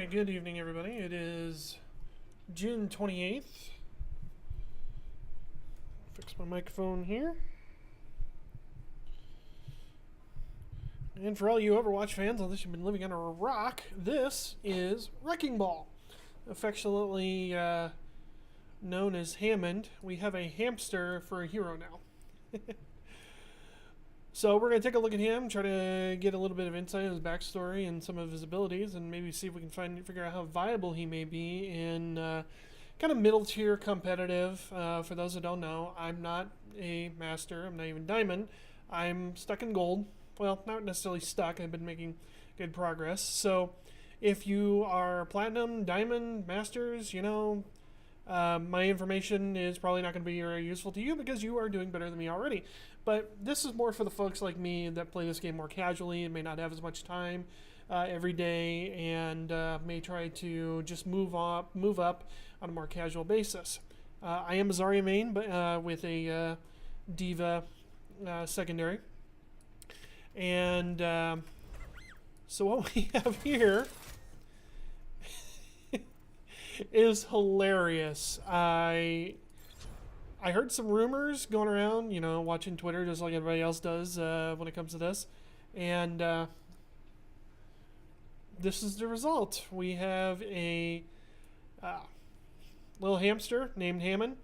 Alright, good evening everybody. It is June 28th. Fix my microphone here. And for all you Overwatch fans, unless you've been living under a rock, this is Wrecking Ball. Affectionately known as Hammond. We have a hamster for a hero now. So we're going to take a look at him, try to get a little bit of insight on his backstory and some of his abilities, and maybe see if we can figure out how viable he may be in kind of middle tier competitive. For those that don't know, I'm not a master. I'm not even diamond. I'm stuck in gold. Well, not necessarily stuck. I've been making good progress. So if you are platinum, diamond, masters, my information is probably not going to be very useful to you because you are doing better than me already. But this is more for the folks like me that play this game more casually and may not have as much time every day and may try to just move up on a more casual basis. I am a Zarya main, but with a D.Va secondary. And so what we have here is hilarious. I heard some rumors going around, watching Twitter just like everybody else does when it comes to this. And this is the result. We have a little hamster named Hammond.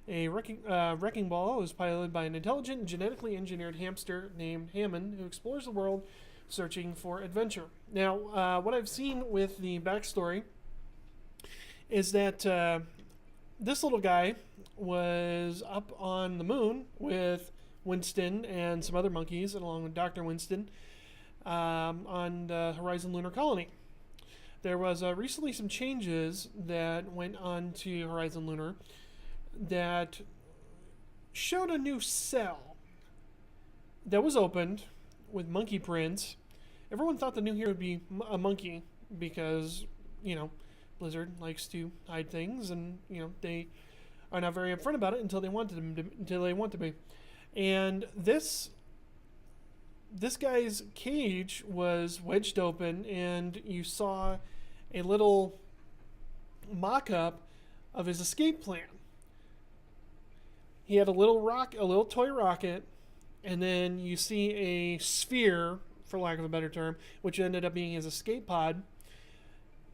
A wrecking ball is piloted by an intelligent, genetically engineered hamster named Hammond who explores the world searching for adventure. Now, what I've seen with the backstory is that this little guy was up on the moon with Winston and some other monkeys, along with Dr. Winston, on the Horizon Lunar Colony. There was recently some changes that went on to Horizon Lunar that showed a new cell that was opened with monkey prints. Everyone thought the new hero would be a monkey because, Blizzard likes to hide things, and they are not very upfront about it until they want to be. And this guy's cage was wedged open, and you saw a little mock-up of his escape plan. He had a little toy rocket, and then you see a sphere, for lack of a better term, which ended up being his escape pod,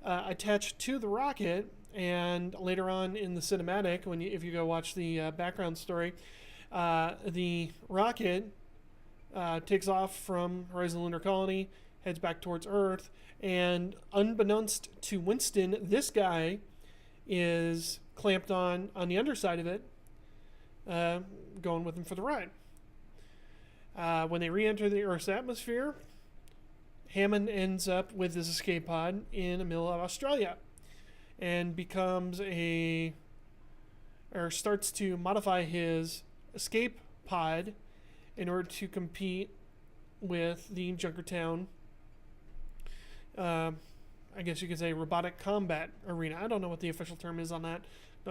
attached to the rocket. And later on in the cinematic, if you go watch the background story, the rocket takes off from Horizon Lunar Colony, heads back towards Earth, and unbeknownst to Winston, this guy is clamped on the underside of it, going with him for the ride. When they re-enter the Earth's atmosphere, Hammond ends up with his escape pod in the middle of Australia and starts to modify his escape pod in order to compete with the Junkertown, I guess you could say, robotic combat arena. I don't know what the official term is on that,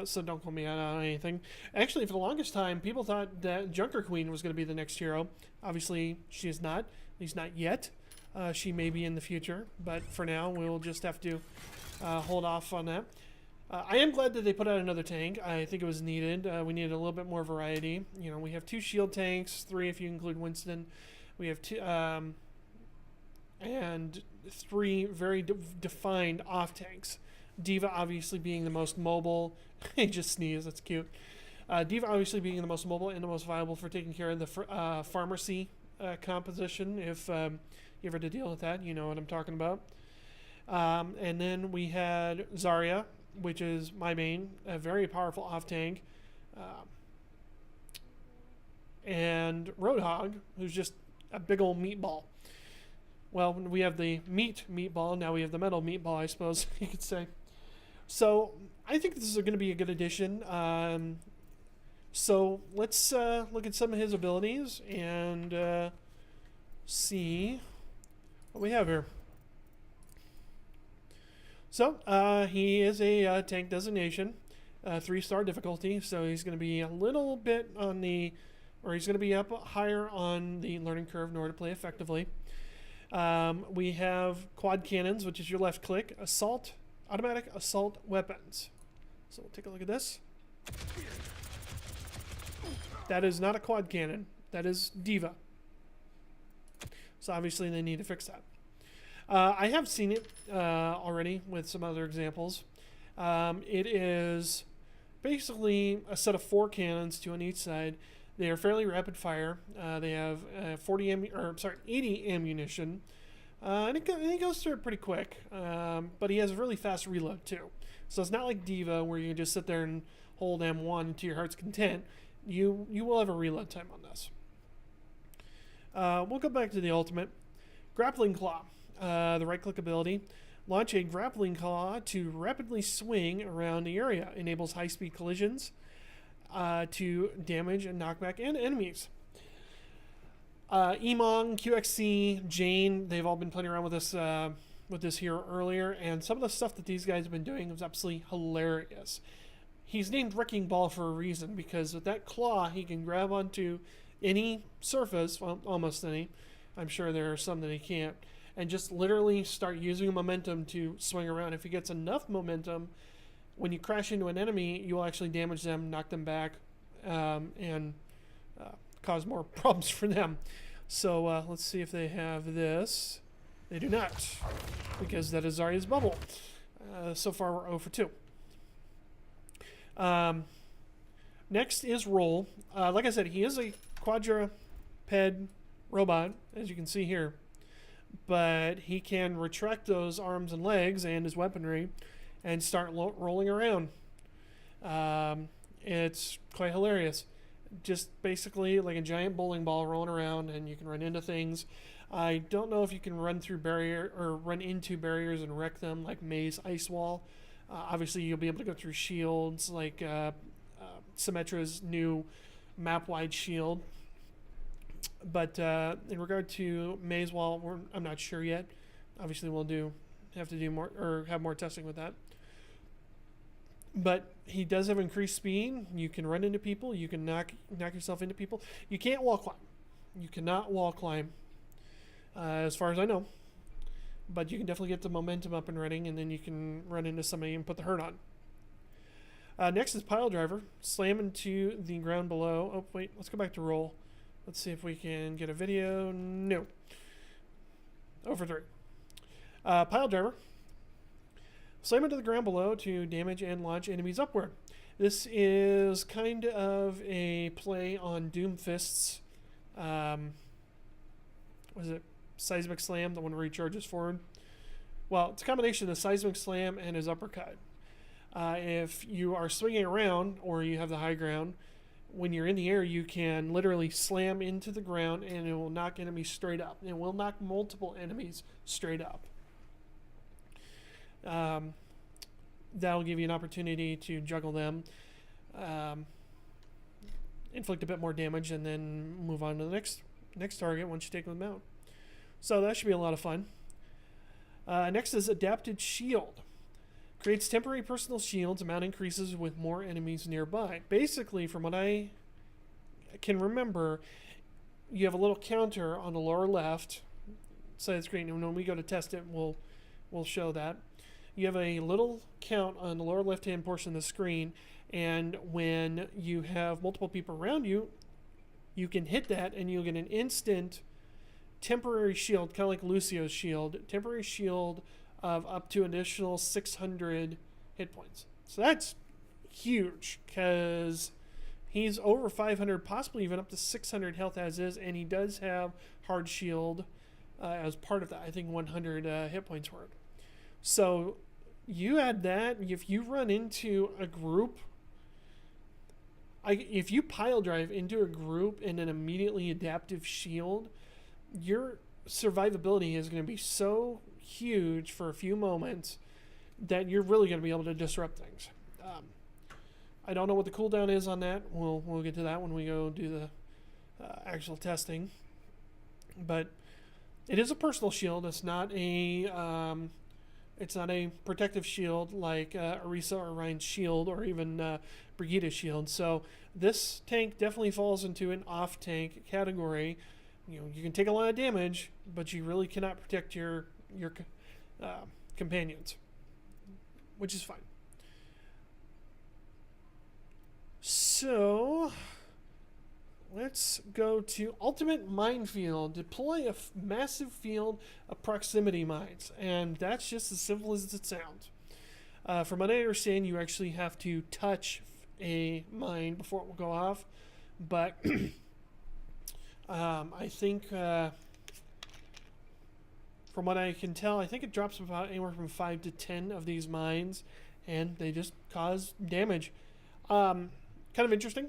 so don't call me out on anything. Actually, for the longest time, people thought that Junker Queen was going to be the next hero. Obviously, she is not, at least not yet. She may be in the future, but for now, we'll just have to hold off on that. I am glad that they put out another tank. I think it was needed. We needed a little bit more variety. We have 2 shield tanks, 3 if you include Winston. We have 2, and 3 very defined off tanks. D.Va obviously being the most mobile. I just sneezed. That's cute. D.Va obviously being the most mobile and the most viable for taking care of the pharmacy composition. If you ever had to deal with that, you know what I'm talking about. And then we had Zarya, which is my main, a very powerful off tank, and Roadhog, who's just a big old meatball. Well, we have the meatball, now we have the metal meatball, I suppose you could say. So I think this is going to be a good addition. So let's look at some of his abilities and see what we have here. So he is a tank designation, 3-star difficulty, so he's going to be a little bit on the, or he's going to be up higher on the learning curve in order to play effectively. We have quad cannons, which is your left click, assault, automatic assault weapons. So we'll take a look at this. That is not a quad cannon. That is D.Va. So obviously they need to fix that. I have seen it already with some other examples. It is basically a set of 4 cannons, 2 on each side. They are fairly rapid fire. They have 80 ammunition, and it goes through it pretty quick. But he has a really fast reload too. So it's not like D.Va where you just sit there and hold M1 to your heart's content. You will have a reload time on this. We'll go back to the ultimate. Grappling Claw. The right-click ability. Launch a grappling claw to rapidly swing around the area. Enables high-speed collisions to damage and knock back enemies. Emong, QXC, Jane, they've all been playing around with this here earlier, and some of the stuff that these guys have been doing is absolutely hilarious. He's named Wrecking Ball for a reason, because with that claw, he can grab onto any surface, well, almost any. I'm sure there are some that he can't, and just literally start using momentum to swing around. If he gets enough momentum, when you crash into an enemy, you will actually damage them, knock them back, and cause more problems for them. So let's see if they have this. They do not, because that is Zarya's bubble. So far, we're 0 for 2. Next is Roll. Like I said, he is a quadruped robot, as you can see here. But he can retract those arms and legs and his weaponry and start rolling around. It's quite hilarious. Just basically like a giant bowling ball rolling around, and you can run into things. I don't know if you can run into barriers and wreck them like Mei's Ice Wall. Obviously, you'll be able to go through shields like Symmetra's new map-wide shield. But in regard to Mei's Wall, I'm not sure yet. Obviously, we'll have to do more or have more testing with that. But he does have increased speed. You can run into people. You can knock yourself into people. You can't wall climb. You cannot wall climb, as far as I know. But you can definitely get the momentum up and running, and then you can run into somebody and put the hurt on. Next is Pile Driver. Slam into the ground below. Oh, wait. Let's go back to Roll. Let's see if we can get a video. No. 0 for 3. Pile Driver. Slam into the ground below to damage and launch enemies upward. This is kind of a play on Doomfist's, what is it? Seismic Slam, the one where he charges forward. Well, it's a combination of the Seismic Slam and his uppercut. If you are swinging around or you have the high ground, when you're in the air, you can literally slam into the ground and it will knock enemies straight up. It will knock multiple enemies straight up. That'll give you an opportunity to juggle them, inflict a bit more damage, and then move on to the next target once you take them out. So that should be a lot of fun. Next is Adapted Shield. Creates temporary personal shields. Amount increases with more enemies nearby. Basically, from what I can remember, you have a little counter on the lower left side of the screen. And when we go to test it, we'll show that. You have a little count on the lower left-hand portion of the screen, and when you have multiple people around you, you can hit that, and you'll get an instant temporary shield, kind of like Lucio's shield, temporary shield of up to an additional 600 hit points. So that's huge, because he's over 500, possibly even up to 600 health as is, and he does have hard shield as part of that. I think 100 hit points worth. So you add that, if you run into a group, if you pile drive into a group in an immediately adaptive shield, your survivability is going to be so huge for a few moments that you're really going to be able to disrupt things. I don't know what the cooldown is on that. We'll get to that when we go do the actual testing. But it is a personal shield. It's not a protective shield like Orisa or Ryan's shield or even Brigida's shield. So this tank definitely falls into an off-tank category. You can take a lot of damage, but you really cannot protect your companions. which is fine. So let's go to Ultimate Minefield. Deploy a massive field of proximity mines, and that's just as simple as it sounds. From what I understand, you actually have to touch a mine before it will go off, but I think from what I can tell, I think it drops about anywhere from 5 to 10 of these mines, and they just cause damage. Kind of interesting,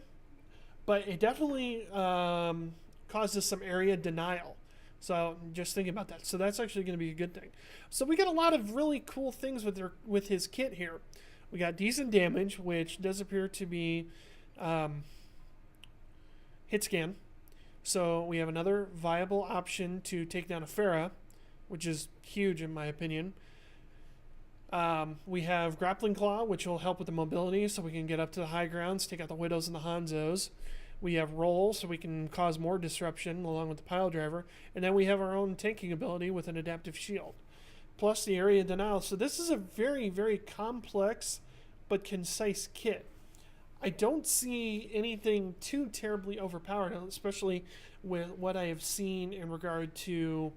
but it definitely causes some area denial. So just thinking about that. So that's actually going to be a good thing. So we got a lot of really cool things with his kit here. We got decent damage, which does appear to be hit scan. So we have another viable option to take down a Pharah, which is huge in my opinion. We have Grappling Claw, which will help with the mobility, so we can get up to the high grounds, take out the Widows and the Hanzos. We have Roll, so we can cause more disruption along with the Pile Driver. And then we have our own tanking ability with an Adaptive Shield. Plus the Area Denial. So this is a very, very complex but concise kit. I don't see anything too terribly overpowered, especially with what I have seen in regard to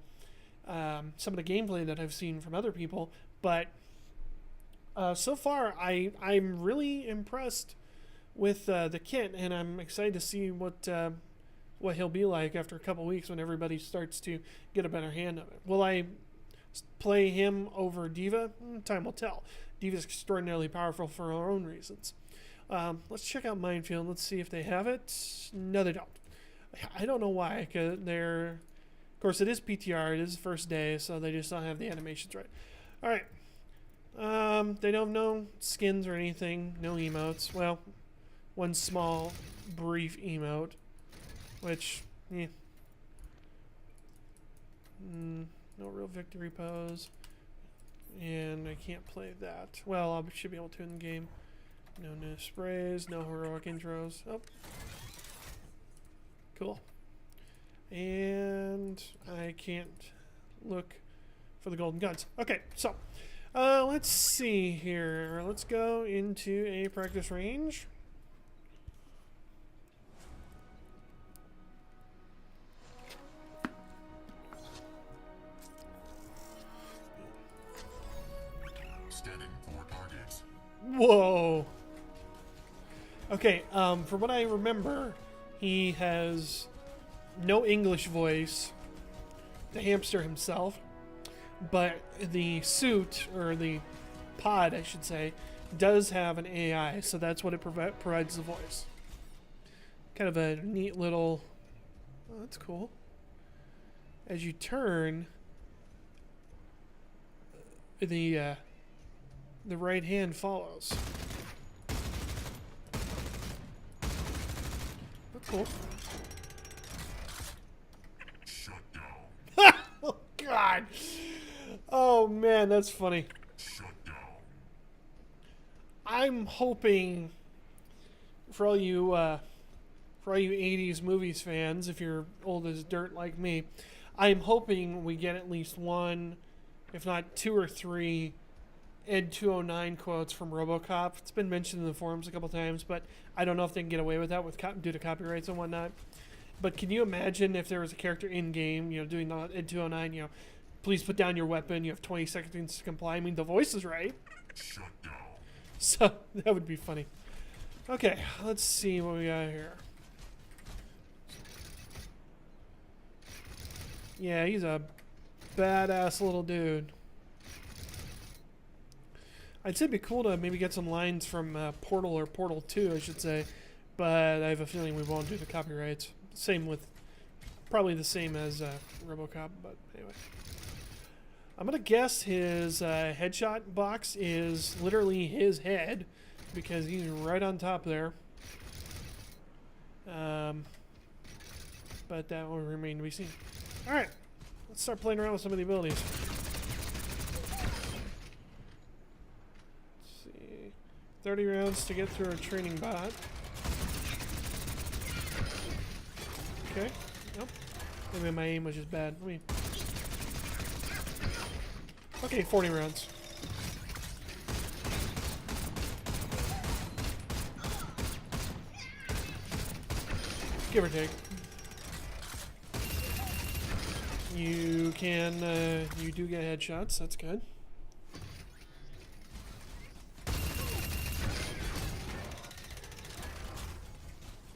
some of the gameplay that I've seen from other people. But so far, I'm really impressed with the kit, and I'm excited to see what he'll be like after a couple weeks when everybody starts to get a better hand of it. Will I play him over D.Va? Time will tell. D.Va's extraordinarily powerful for her own reasons. Let's check out Minefield. Let's see if they have it. No, they don't. I don't know why. Cause of course, it is PTR. It is the first day, so they just don't have the animations right. All right. They don't have no skins or anything. No emotes. Well, one small, brief emote, which, no real victory pose, and I can't play that. Well, I should be able to in the game. No new sprays, no heroic intros. Oh, cool. And I can't look for the golden guns. Okay, so let's see here. Let's go into a practice range. Whoa. Okay, from what I remember, he has no English voice, the hamster himself, but the suit, or the pod, I should say, does have an AI, so that's what it provides the voice. Kind of a neat little... Oh, that's cool. As you turn, the right hand follows. That's cool. Shut down. Oh, God. Oh, man, that's funny. Shut down. I'm hoping for all you 80s movies fans, if you're old as dirt like me, I'm hoping we get at least one, if not two or three, Ed 209 quotes from RoboCop. It's been mentioned in the forums a couple times, but I don't know if they can get away with that due to copyrights and whatnot. But can you imagine if there was a character in game, doing the Ed 209, please put down your weapon, you have 20 seconds to comply. I mean, the voice is right. Shut down. So that would be funny. Okay, let's see what we got here. Yeah, he's a badass little dude. I'd say it'd be cool to maybe get some lines from Portal or Portal 2, I should say, but I have a feeling we won't do the copyrights. Probably the same as RoboCop, but anyway. I'm going to guess his headshot box is literally his head, because he's right on top there. But that will remain to be seen. Alright, let's start playing around with some of the abilities. 30 rounds to get through a training bot. Okay. Nope. Maybe my aim was just bad. Okay, 40 rounds. give or take. You can, you do get headshots, that's good.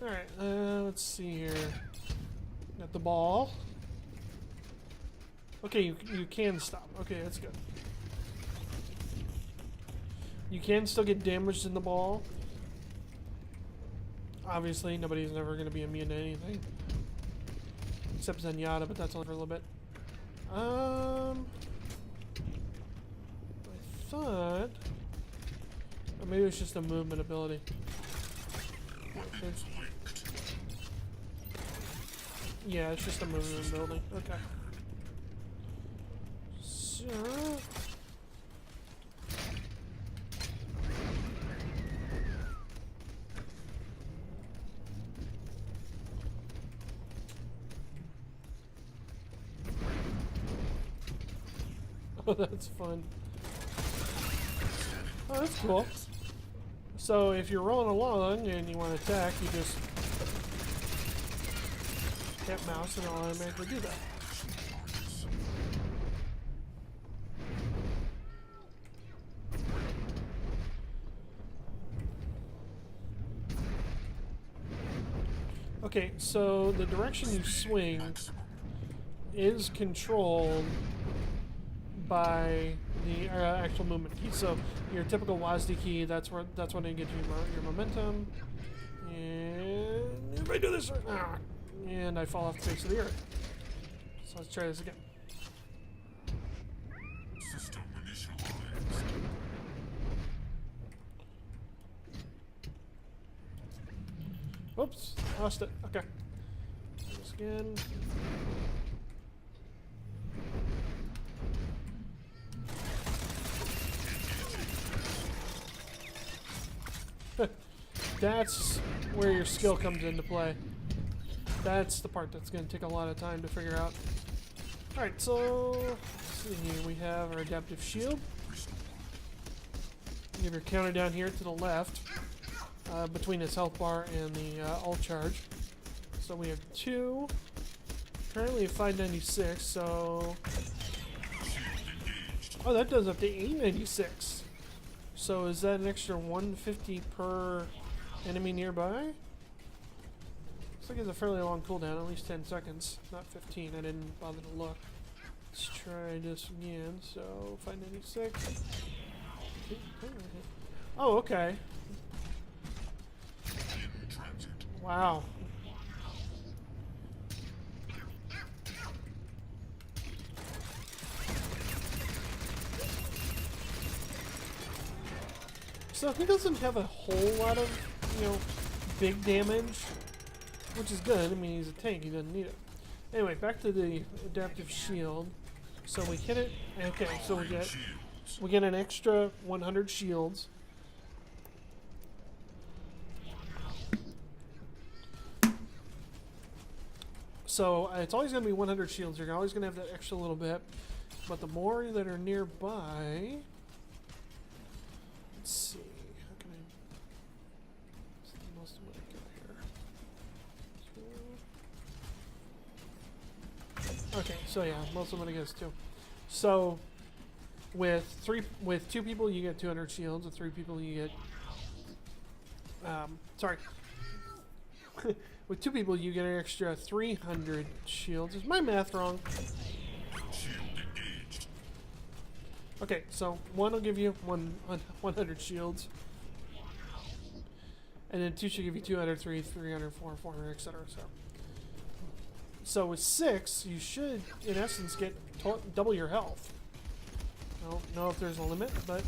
Alright, let's see here. Got the ball. Okay, you can stop. Okay, that's good. You can still get damaged in the ball. Obviously, nobody's ever going to be immune to anything. Except Zenyatta, but that's only for a little bit. I thought... Or maybe it's just a movement ability. Yeah, it's just a movement ability. Okay. So... Oh, that's fun. Oh, that's cool. So if you're rolling along and you want to attack, you just hit mouse and it'll automatically do that. Okay, so the direction you swing is controlled by the actual movement key. So your typical WASD key, that's what gives you your momentum. And if I do this, and I fall off the face of the earth. So let's try this again. System initialized. Oops, lost it. Okay. Do this again. That's where your skill comes into play. That's the part that's going to take a lot of time to figure out. Alright, so let's see here. We have our adaptive shield. You have your counter down here to the left, between its health bar and the ult charge. So we have 2. Currently at 596, so... Oh, that does up to 896. So is that an extra 150 per enemy nearby? Looks like it's a fairly long cooldown, at least 10 seconds, not 15. I didn't bother to look. Let's try this again. So 596. Oh, okay. Wow. So he doesn't have a whole lot of, big damage, which is good. I mean, he's a tank, he doesn't need it. Anyway, back to the adaptive shield. So we hit it. Okay, so we get an extra 100 shields. So it's always going to be 100 shields. You're always going to have that extra little bit. But the more that are nearby... Let's see. How can I... What's the most of what I got here? Okay, so yeah, most of what I get is 2. So with 2 people you get 200 shields. With 3 people you get... sorry. With 2 people, you get an extra 300 shields. Is my math wrong? Okay, so 1 will give you 100 shields. And then 2 should give you 200, 300, 400, 400, etc. So with 6, you should, in essence, get double your health. I don't know if there's a limit, but...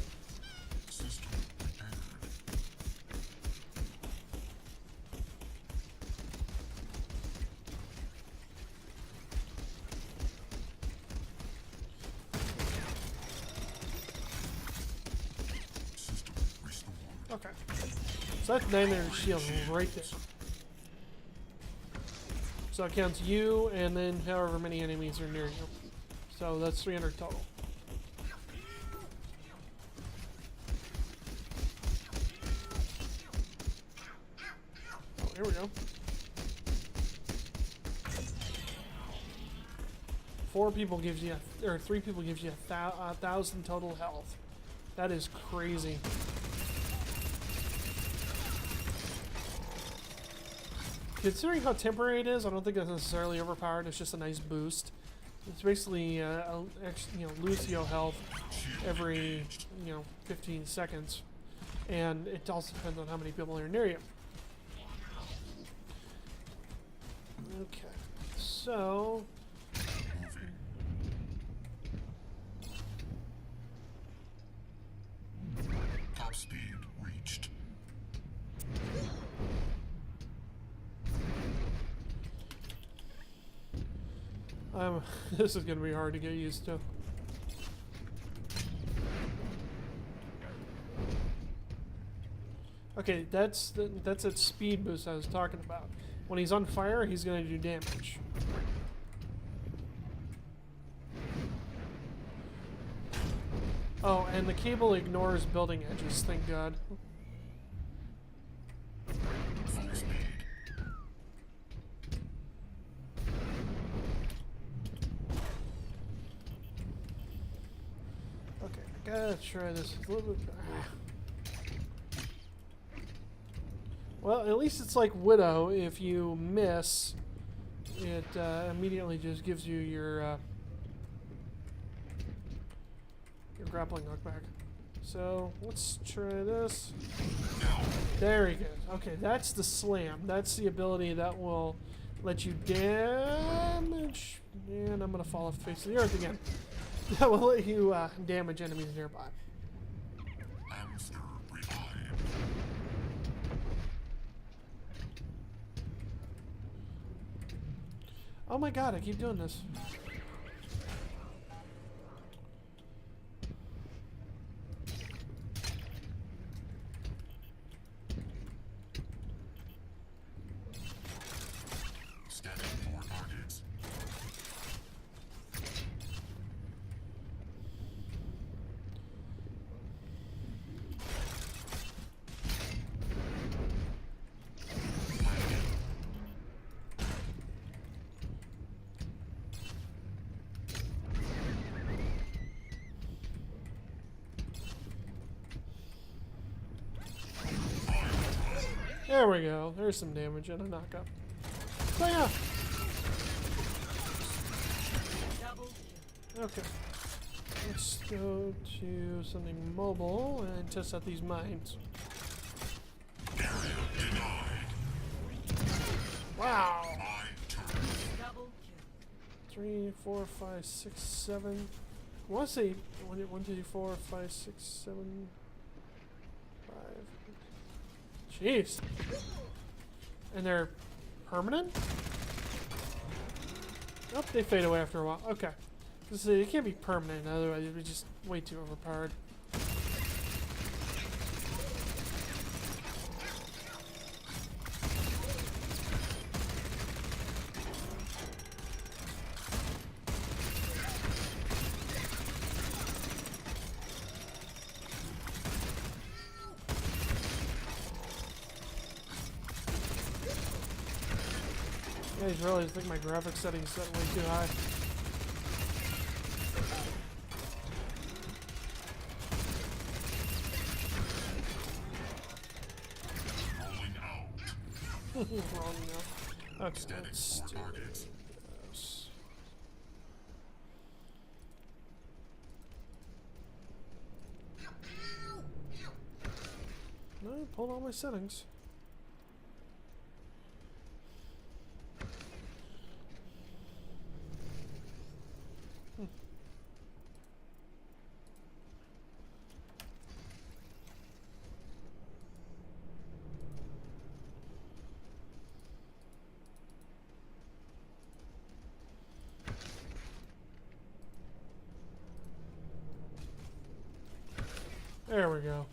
Okay. So that's 900 shield right there. So it counts you and then however many enemies are near you. So that's 300 total. Oh, here we go. 4 people gives you, or 3 people gives you 1,000 total health. That is crazy. Considering how temporary it is, I don't think that's necessarily overpowered. It's just a nice boost. It's basically, Lucio health every, 15 seconds. And it also depends on how many people are near you. Okay, so... Top speed reached. This is going to be hard to get used to. Okay, that's that speed boost I was talking about. When he's on fire, he's going to do damage. Oh, and the cable ignores building edges, thank God. Full speed. Okay, I gotta try this a little bit. Well, at least it's like Widow. If you miss, it immediately just gives you your grappling hook back. So let's try this. Very good. Okay, that's the slam. That's the ability that will let you damage. And I'm gonna fall off the face of the earth again. That will let you damage enemies nearby. Hamster revived. Oh my god, I keep doing this. Scanning for targets. There we go. There's some damage and a knockup. So yeah. Okay. Let's go to something mobile and test out these mines. Area denied. Wow. My turn. 3, 4, 5, 6, 7. I want to say 1, 2, 4, 5, 6, 7, 5. Jeez. And they're permanent? Oh, they fade away after a while. Okay. So it can't be permanent, otherwise it'd be just way too overpowered. I just realized I think my graphics settings set way too high. Rolling out. Wrong now. Okay, Scanning let's for do targets. this. No, I pulled all my settings. There we go.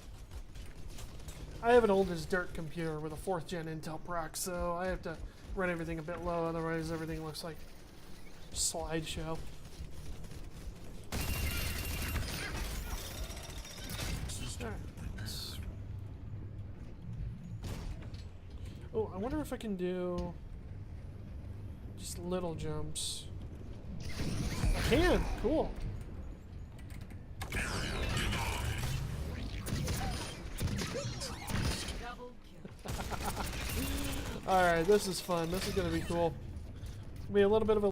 I have an old as dirt computer with a 4th gen Intel proc, so I have to run everything a bit low, otherwise everything looks like a slideshow. System Alright. Oh, I wonder if I can do just little jumps. rolling can. Cool. Alright, this is fun. This is going to be cool. It's going to be a little bit of a